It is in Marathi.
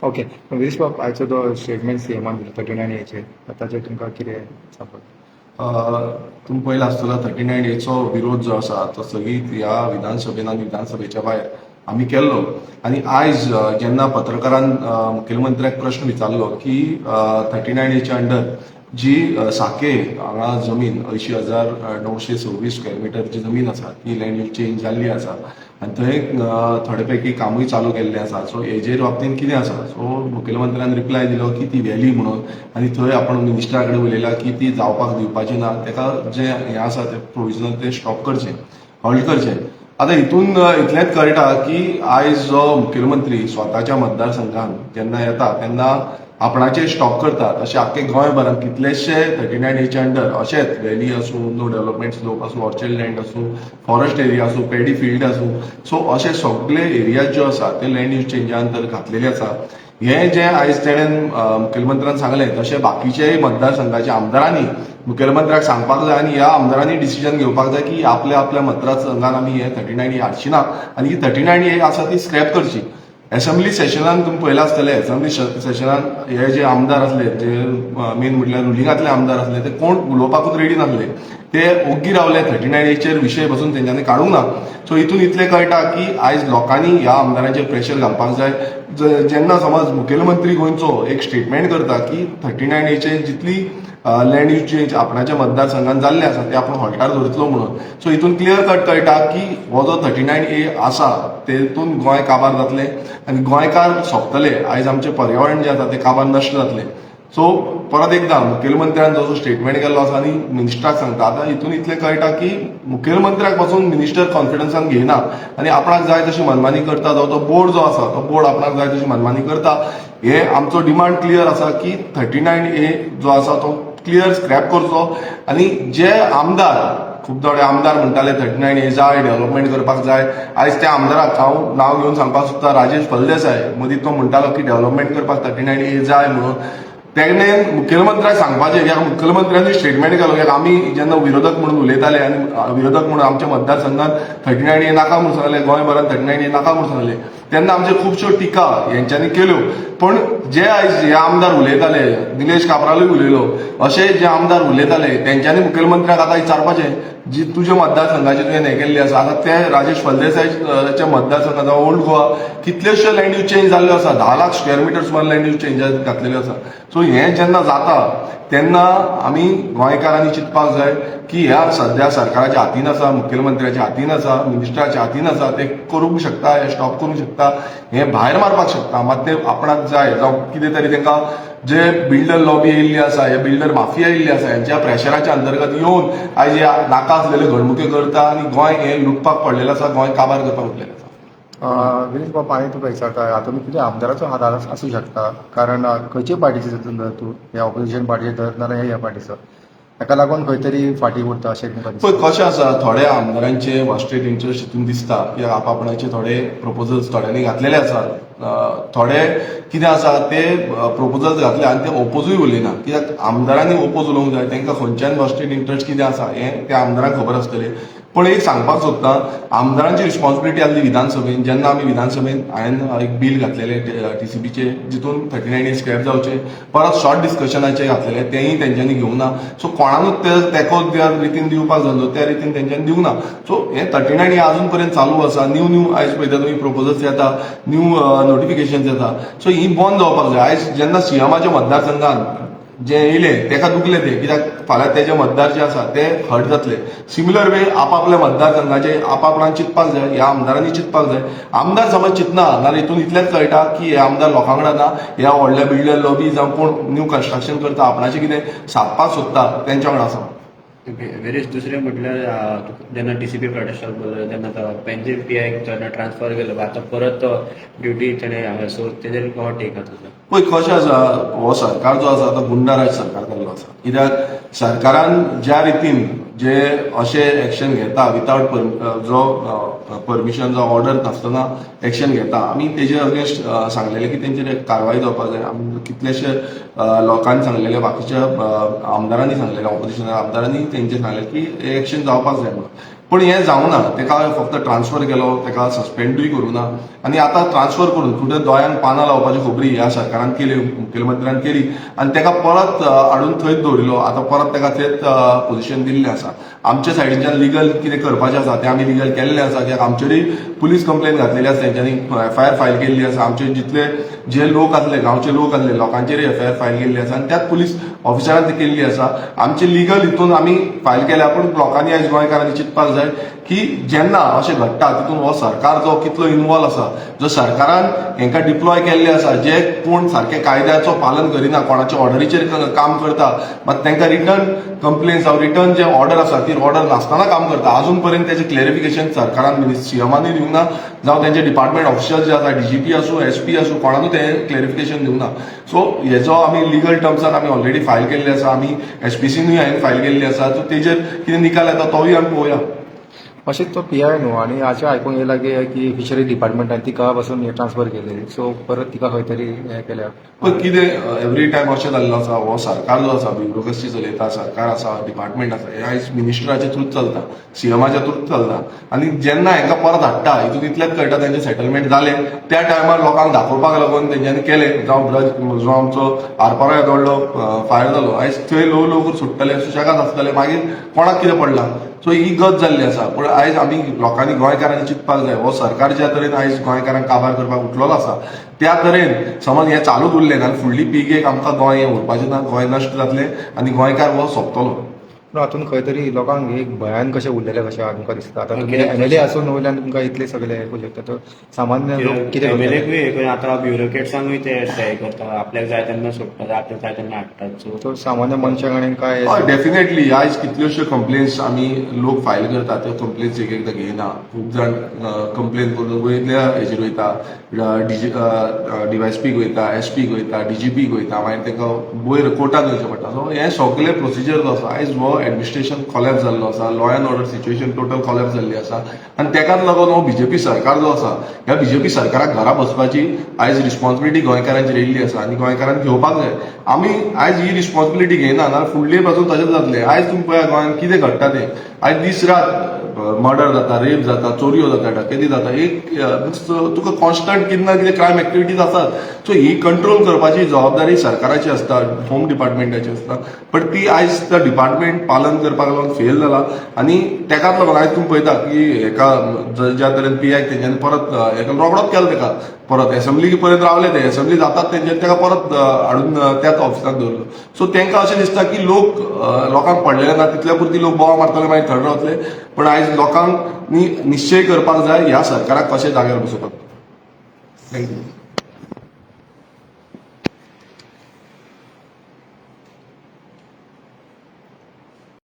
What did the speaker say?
ओके वीस बाब आयचो तो स्टेटमेंट सीएमान दिलो 39A ताचे तुमकां कितें सांगपाक? तुम्ही पयला आसतलो 39A विरोध जो आसा तो सगळी ह्या विधानसभेन आनी विधानसभेच्या भायर आमी केल्लो आनी आयज जेन्ना पत्रकारान मुखेलमंत्र्याक प्रश्न विचारलो की 39A अंडर जी साके हांगा जमीन 80,926 स्क्वेअर मिटर जी जमीन आसा ती लँड यूज चेंज जाल्ली आसा आनी थंय थोडे पैकी कामूय चालू केल्लें आसा. सो हेजेर बाबतींत कितें आसा? सो मुखेलमंत्र्यान रिप्लाय दिलो की ती व्हॅली म्हणून आनी थंय आपण मिनिस्टरा कडेन उलयला की ती जावपाक दिवपाची ना, तेका जे हें आसा तें प्रोविजनल ते स्टॉप करचें, हॉल्ट करचें. आतां हितून इतलेंच कळटा की आयज जो मुखेलमंत्री स्वताच्या मतदारसंघान जेन्ना येता तेन्ना आपणाचे स्टॉप करतात. अशें आख्खे गोंयभरात कितलेशे 39A अंडर अशेंच व्हॅली आसूं, नो डेव्हलपमेंट स्लोप आसूं, ऑर्चर्ड लँड आसूं, फॉरेस्ट एरिया आसूं, पॅडी फील्ड आसूं, सो अशे सगळे एरिया ज्यो आसा ते लँड यूज चेंजा अंतर घातलेले आसा. हें जें आयज तेणेन मुखेलमंत्र्यान सांगलें तशें बाकीच्याय मतदारसंघाच्या आमदारांनी मुखेलमंत्र्याक सांगपाक जाय आनी ह्या आमदारांनी डिसिजन घेवपाक जाय की आपल्या आपल्या मतदारसंघान आमी हे 39A हाडची ना आनी ही 39A आसा ती स्क्रॅप करची. असेंब्ली सेशनान तुम्ही पळयला आसतले, असेंब्ली सेशनान हे जे आमदार असले जे मेन म्हटल्यार रुलिंगातले आमदार असले ते कोण उलोवपाकूच रेडी नासले, ते ओग्गी रावले 39A विशय पासून तेंच्यांनी काडूंक ना. सो हितून इतलें कळटा की आयज लोकांनी ह्या आमदारांचेर प्रेशर घालपाक जाय. जेन्ना समज मुखेलमंत्री गोंयचो एक स्टेटमेंट करता की 39A जितली लँड यूज चेंज आपणाच्या मतदारसंघात जाल्ले आसा ते आपण हॉल्टार धरतलो म्हणून. सो हितून क्लियर कट कळटा की हो जो 39A आसा तेतून गोंय काबार जातले आनी गोंयकार सोंपतले. आयज आमचें पर्यावरण जें आसा तें काबार नश्ट जातलें. सो परत एकदा मुखेलमंत्र्यान जो स्टेटमेंट केल्लो आसा आनी मिनिस्टराक सांगता, आतां हितून इतलें कळटा की मुखेलमंत्र्याक पासून मिनिस्टर कॉन्फिडन्सान घेयना आनी आपणाक जाय तशी मनमानी करता, जावं तो बोर्ड जो आसा तो बोर्ड आपणाक जाय तशी मनमानी करता. हे आमचो डिमांड क्लियर आसा की 39A जो आसा तो क्लियर स्क्रॅप करचो आनी जे आमदार खूब थोडे आमदार म्हणटाले 39A जाय, डेव्हलपमेंट करपाक जाय. आयज त्या आमदाराक हांव नांव घेवन सांगपाक सोदता, राजेश फळदेसाय मदीं तो म्हणटालो की डेव्हलपमेंट करपाक 39A जाय म्हणून. तेणे मुखेलमंत्र्याक सांगपाचें, कित्याक मुखेलमंत्र्यांनी स्टेटमेंट केलो, कित्याक आमी जेन्ना विरोधक म्हणून उलयताले आनी विरोधक म्हणून आमच्या मतदारसंघात 39A नाका म्हणून सांगले, गोंयभरात 39A नाका म्हणून सांगले, तेन्ना आमच्यो खुबश्यो टिका हेंच्यांनी केल्यो. पण जे आयज हे आमदार उलयताले, निलेश काब्रालूय उलयलो, अशे जे आमदार उलयताले तेंच्यांनी मुखेलमंत्र्याक आतां विचारपाचें जी तुज्या मतदारसंघाचे तुवें हें केल्ली आसा. आतां ते राजेश फळदेसायच्या मतदारसंघात ओल्ड गोवा कितल्योश्यो लँड यूज चेंज जाल्ल्यो आसा, 10 लाख स्क्वेअर मिटर सुमार लँड यूज चेंज घातलेल्यो आसा. सो हें जेन्ना जाता तेन्ना आमी गोंयकारांनी चिंतपाक जाय की ह्या सध्या सरकाराच्या हातीन आसा, मुखेलमंत्र्याच्या हातीन आसा, मिनिस्टराच्या हातीन आसा, ते करूंक शकता, हे स्टॉप करूंक शकता, हे भायर मारपाक शकता. मात ते आपणाक जाय जावं कितें तरी तांकां जे बिल्डर लॉबी येयल्ली आसा, हे बिल्डर माफिया येयल्ली आसा, हेंच्या प्रेशराच्या अंतर्गत येवन आयज हे नाका आसलेल्यो घडणुके करता आनी गोंय हें लुटपाक पडलेलें आसा, गोंय काबार करपाक उठलेलें आसा. विनीश बाब हांवें तुका विचारता, हातूंत कितें आमदाराचो हात आसूं शकता? कारण खंयचे पार्टीचो धर तूं, ह्या ऑपोजिशन पार्टीचो धर नाजाल्यार ह्या पार्टीचो, ताका लागून खंय तरी फाटीं उरता अशें तुमकां दिसता? पळय कशें आसा, थोडे आमदारांचे वास्टेड इंटरेस्ट हितून दिसता कित्याक आपापणाचे थोडे प्रपोजल्स थोड्यांनी घातलेले आसात. थोडे कितें आसा ते प्रपोजल्स घातले आनी ते ओपोजूय उलयना, कित्याक आमदारांनी ओपोज उलोवंक जाय, तांकां खंयच्यान वास्टेड इंटरेस्ट कितें आसा हें त्या आमदारांक खबर आसतलें. पण एक सांगपाक सोदता, आमदारांची रिस्पॉन्सिबिलिटी आसली विधानसभेन. जेन्ना आमी विधानसभेन हांवें एक बील घातलेलें TCBचे, जितून 39A स्क्रॅप जावचे, परत शॉर्ट डिस्कशनाचे घातलेले, तेंय तेंच्यांनी घेवंक ना. सो कोणानूच तेको त्या रितीन दिवपाक जाय त्या रितीन तेंच्यांनी दिवंक ना. सो हे 39A अजून पर्यंत चालू आसा. न्यू आयज पळयता तुमी प्रपोजल्स येता, न्यू नोटिफिकेशन्स येता. सो ही बंद जावपाक जाय. आयज जेन्ना सीएमाच्या मतदारसंघान जे येयले तेका दुखले ते, कित्याक फाल्यां तेजे मतदार जे आसा ते हर्ट जातले. सिमिलर वे आपापल्या मतदारसंघाचे आपापणान चिंतपाक जाय, ह्या आमदारांनी चिंतपाक जाय. आमदार समज चिंतना जाल्यार हितून इतलेंच कळटा की हे आमदार लोकां कडेन ना, ह्या व्हडल्या बिल्डर लॉबी जावं कोण न्यू कन्स्ट्रक्शन करता, आपणाचें कितें सादपाक सोदता तेंच्या वांगडा आसा. वेरेज दुसरें म्हटल्यार जेन्ना TCB प्रोटेस्टाक बोललो तेन्ना तो पेन्सील PI जेन्ना ट्रान्सफर केलो, आतां परत तो ड्युटी तेणें हांगा, सो तेजेर हो टेक आसा तुजो? पळय कशें आसा, हो सरकार जो आसा तो गुंडाराज सरकार जाल्लो आसा. कित्याक सरकारान ज्या रितीन जे अशे एक्शन घेता विथआउट जो परमिशन जो ऑर्डर नासतना एक्शन घेता, आमी तेजे अगेन्स्ट सांगलेले की तेंचेर कारवाय जावपाक जाय. आमी कितलेशे लोकांनी सांगलेले, बाकीच्या आमदारांनी सांगलेले, ऑपोजिशन आमदारांनी तेंचेर सांगलें की एक्शन जावपाक जाय म्हणून. पण हें जावना, ताका फक्त ट्रान्सफर केलो, ताका सस्पेंडूय करूं ना आनी आतां ट्रान्सफर करून फुडें दोळ्यांक पानां लावपाची खबरी ह्या सरकारान केली, मुखेलमंत्र्यान केली आनी ताका परत हाडून थंयच दवरिलो. आतां परत ताका तेच पोझिशन दिल्लें आसा. आमचे सायडीच्यान लिगल कितें करपाचें आसा तें आमी लिगल केल्लें आसा, कित्याक आमचेरय पुलीस कंप्लेन घातलेली आसा, तेंच्यांनी एफआयआर फायल केल्ली आसा. आमचे जितले जे लोक आसले, गांवचे लोक आसले, लोकांचेरय एफआयआर फायल केल्ली आसा आनी त्याच पुलीस ऑफिसरान ती केल्ली आसा. आमचे लिगल हितून आमी फायल केल्या, पूण लोकांनी आयज गोंयकारांनी चिंतपाक जाय की जेन्ना अशें घडटा तितून हो सरकार जो कितलो इन्वॉल्व आसा, जो सरकारान हांकां डिप्लॉय केल्ले आसा, जे कोण सारके कायद्याचो पालन करिना, कोणाच्या ऑर्डरीचेर काम करता, मात तांकां रिटर्न कंप्लेन्स जावं रिटर्न जे ऑर्डर आसा ती ऑर्डर नासतना काम करता, अजून पर्यंत त्याचे क्लॅरिफिकेशन सरकारान सीएमानूय दिवंक ना, जावं त्यांचे डिपार्टमेंट ऑफिशियल जे आसा, डीजीपी आसूं, एसपी आसूं, कोणानूच तें क्लॅरिफिकेशन दिवंक ना. सो हेजो आमी लिगल टर्म्सान आमी ऑलरेडी फायल केल्ले आसा, आमी एसपीसीनूय हांवें फायल केल्ली आसा. सो तेजेर कितें निकाल येता तोय आमी पळोवया. अशेंच तो पीआय न्हू, आनी अशें आयकूंक येयला की फिशरी डिपार्टमेंटान तिका पासून हे ट्रान्सफर केले, सो परत तिका खंय तरी हें केल्या. पण कितें एवरी टायम अशें जाल्लो आसा, हो सरकार जो आसा, ब्युरोक्रसी चलयता, सरकार आसा, डिपार्टमेंट आसा, हे आयज मिनिस्टराच्या थ्रूच चलता, सीएमाच्या थ्रूच चलता. आनी जेन्ना हांकां परत हाडटा हितून इतलेंच कळटा तेंचें सेटलमेंट जालें, त्या टायमार लोकांक दाखोवपाक लागून तेंच्यांनी केलें. जावं ब्रज जो आमचो आरपारा येदोळ्ळो फायर जालो, आयज थंय ल्हव सुट्टले, सुशेगाद आसतले, मागीर कोणाक कितें पडलां. सो ही गत जाल्ली आसा. पूण आयज आमी लोकांनी गोंयकारांनी चिंतपाक जाय, हो सरकार ज्या तरेन आयज गोंयकारांक काबार करपाक उठलेलो आसा, त्या तरेन समज हें चालूच उरलें ना, फुडली पिळगेक आमकां गोंय हें उरपाचें ना, गोंय नश्ट जातलें आनी गोंयकार हो सोंपतलो. पूण हातून खंय तरी लोकांक एक भयान कशें उरलेलें कशें तुमकां दिसता. आतां तुमी कित्याक एमएलए आसून वयल्यान तुमकां इतले सगळे हे करूं शकता, तर सामान्य लोक कितें करतले? आता ब्युरोक्रेट्सांकूय ते हे करता, आपल्याक जाय तेन्ना सोडटात, आपल्याक जाय तेन्ना हाडटात. सो तो सामान्य मनशाक आनी काय डेफिनेटली आयज कितल्योश्यो कंप्लेन्स आमी लोक फायल करतात, त्यो कंप्लेन्स एक एकदां घेयना. खूब जाण कंप्लेन करून वयल्या हेजेर वयता, डीवायएसपीक वयता, एसपीक वयता, डीजीपीक वयता, मागीर तांकां वयर कोर्टात वयचें पडटा. सो हे सगळे प्रोसिजर जो आसा, आयज हो एडमिनिस्ट्रेशन कॉलॅप्स जाल्लो आसा, law and order situation total collapse जाल्ली आसा. आनी तेकाच लागून हो बीजेपी सरकार जो आसा, ह्या बीजेपी सरकाराक घरा बसपाची आयज रिस्पॉन्सिबिलिटी गोंयकारांचेर येयल्ली आसा आनी गोंयकारांक घेवपाक जाय. आमी आयज ही रिस्पॉन्सिबिलिटी घेयना जाल्यार फुडले पासून तशेंच जातलें. आयज तुमी पळया गोंयांत कितें घडटा तें. आयज दीस रात मर्डर जाता, रेप जाता, चोरयो जाता, डकेती जाता, एक तुका कॉन्स्टंट कितें ना कितें क्रायम एक्टिविटीज आसात. सो ही कंट्रोल करपाची जबाबदारी सरकाराची आसता, होम डिपार्टमेंटाची आसता. पण ती आयज त्या डिपार्टमेंट पालन करपाक लागून फेल जाला आनी तेकाच लागून आयज तुमी पळयता की हेका ज्या तरेन पीआय तेंच्यांनी परत हेका रोखडोच केलो, तेका परत एसेंब्ली पर्यंत रावले, ते एसेंब्ली जातात तेंच्यांनी तेका परत हाडून त्याच ऑफिसांत दवरलो. सो तांकां अशें दिसता की लोकांक पडलेले ना, तितल्या पुरती लोक बोवाळ मारतले, मागीर थंड रावतले. पण आयज लोकांनी निश्चय करपाक जाय ह्या सरकाराक कशें जाग्यार बसोवपाक. थँक्यू.